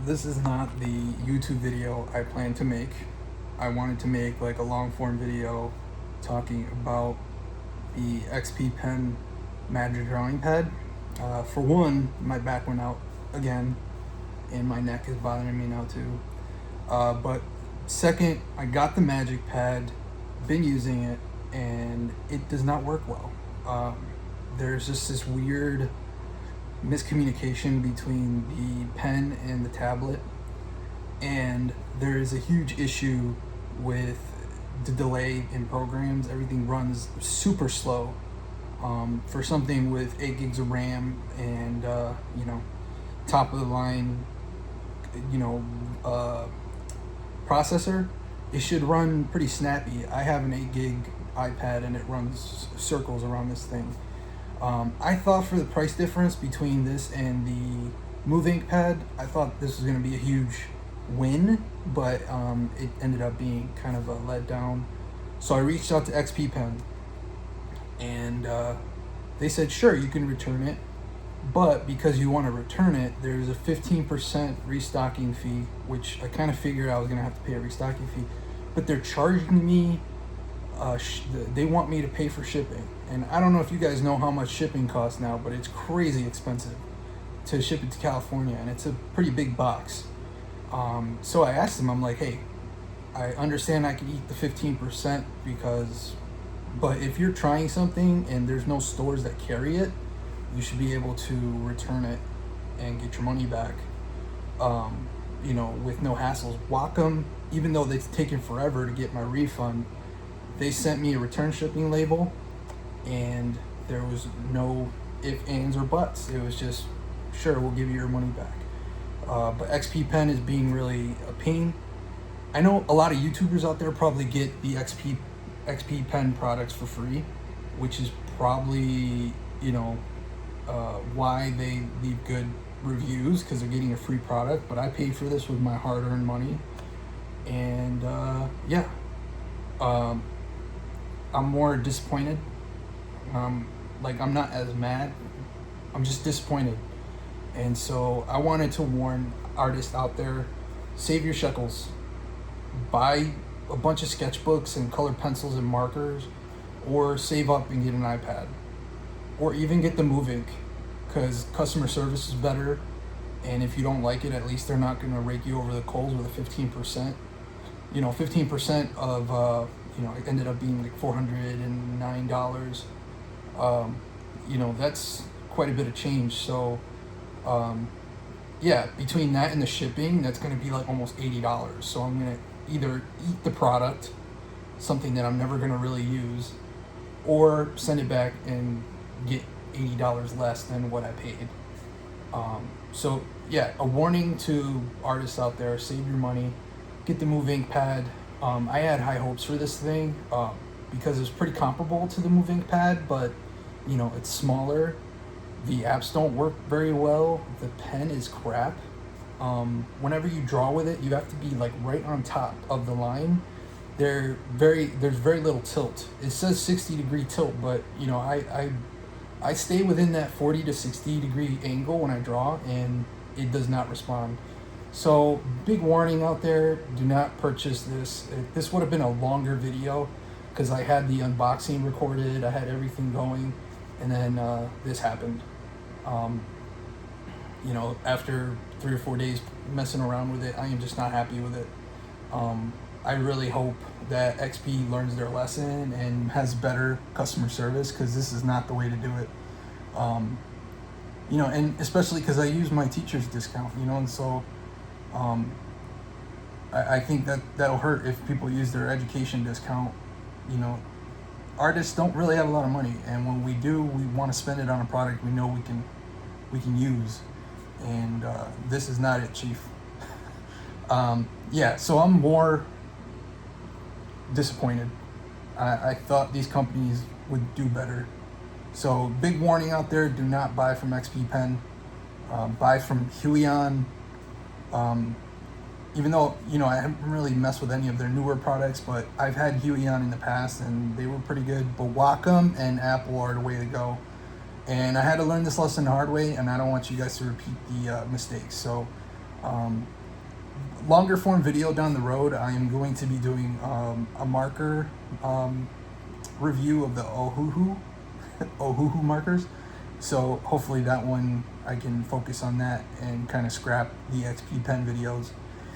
this is not the YouTube video I planned to make. I wanted to make like a long form video talking about the XP Pen Magic Drawing Pad. For one, my back went out again, and my neck is bothering me now too. But second, I got the Magic Pad, been using it, and it does not work well. There's just this weird miscommunication between the pen and the tablet, and there is a huge issue with the delay in programs. Everything runs super slow for something with 8 gigs of RAM and top of the line processor. It should run pretty snappy. I have an 8 gig iPad and it runs circles around this thing. I thought for the price difference between this and the Move Ink pad, I thought this was going to be a huge win, but it ended up being kind of a letdown. So I reached out to XP Pen, and they said, sure, you can return it, but because you want to return it, there's a 15% restocking fee, which I kind of figured I was going to have to pay a restocking fee, but they're charging me, they want me to pay for shipping. And I don't know if you guys know how much shipping costs now, but it's crazy expensive to ship it to California, and it's a pretty big box. So I asked them, I'm like, hey, I understand I could eat the 15% but if you're trying something and there's no stores that carry it, you should be able to return it and get your money back, with no hassles. Wacom, even though they've taken forever to get my refund, they sent me a return shipping label, and there was no ifs, ands, or buts. It was just, sure, we'll give you your money back. But XP Pen is being really a pain. I know a lot of YouTubers out there probably get the XP Pen products for free, which is probably, why they leave good reviews, because they're getting a free product. But I paid for this with my hard-earned money, and I'm more disappointed. I'm not as mad. I'm just disappointed. And so I wanted to warn artists out there, save your shekels. Buy a bunch of sketchbooks and colored pencils and markers, or save up and get an iPad. Or even get the Move Ink, because customer service is better. And if you don't like it, at least they're not going to rake you over the coals with a 15%. 15% of, it ended up being like $409. That's quite a bit of change. So, between that and the shipping, that's going to be like almost $80. So I'm going to either eat the product, something that I'm never going to really use, or send it back and get $80 less than what I paid. A warning to artists out there: save your money, get the Move Ink pad. I had high hopes for this thing because it's pretty comparable to the Move Ink pad, but it's smaller. The apps don't work very well. The pen is crap. Whenever you draw with it, you have to be like right on top of the line. There's very little tilt. It says 60-degree tilt, but I stay within that 40 to 60-degree angle when I draw, and it does not respond. So big warning out there: do not purchase this. This would have been a longer video because I had the unboxing recorded, I had everything going, and then this happened. After 3 or 4 days messing around with it, I am just not happy with it. I really hope that XP learns their lesson and has better customer service, because this is not the way to do it. And especially because I use my teacher's discount, and so I think that'll hurt if people use their education discount. Artists don't really have a lot of money, and when we do, we want to spend it on a product we know we can use, and this is not it, Chief. So I'm more disappointed. I thought these companies would do better. So big warning out there: do not buy from XP Pen. Buy from Huion. Even though, I haven't really messed with any of their newer products, but I've had Huion in the past and they were pretty good. But Wacom and Apple are the way to go. And I had to learn this lesson the hard way, and I don't want you guys to repeat the mistakes. So Longer form video down the road, I am going to be doing a marker review of the Ohuhu markers. So hopefully that one I can focus on that and kind of scrap the XP pen videos.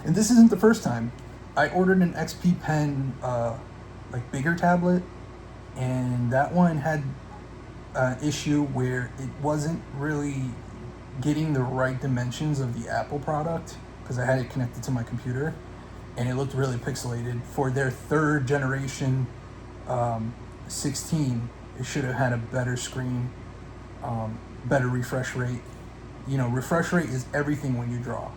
And this isn't the first time. I ordered an XP pen like bigger tablet, and that one had an issue where it wasn't really getting the right dimensions of the Apple product, because I had it connected to my computer and it looked really pixelated. For their third generation 16, it should have had a better screen, better refresh rate. You know, refresh rate is everything when you draw.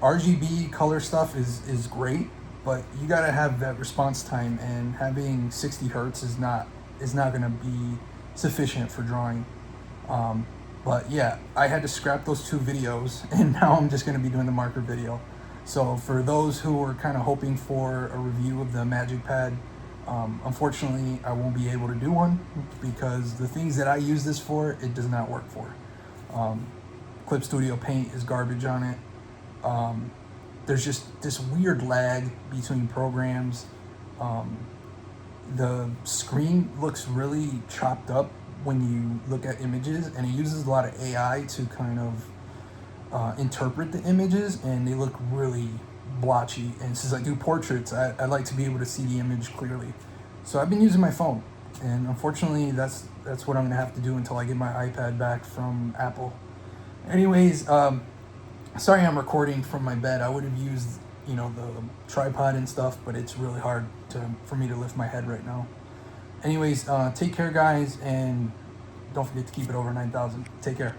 RGB color stuff is great, but you gotta have that response time, and having 60 hertz is not gonna be sufficient for drawing. But yeah, I had to scrap those 2 videos, and now I'm just going to be doing the marker video. So for those who were kind of hoping for a review of the Magic Pad, unfortunately I won't be able to do one, because the things that I use this for, it does not work for. Clip Studio Paint is garbage on it. There's just this weird lag between programs. The screen looks really chopped up when you look at images, and it uses a lot of AI to kind of interpret the images, and they look really blotchy. And since I do portraits, I like to be able to see the image clearly. So I've been using my phone, and unfortunately that's what I'm gonna have to do until I get my iPad back from Apple. Anyways, sorry I'm recording from my bed. I would have used, you know, the tripod and stuff, but it's really hard for me to lift my head right now. Anyways, take care, guys, and don't forget to keep it over 9,000. Take care.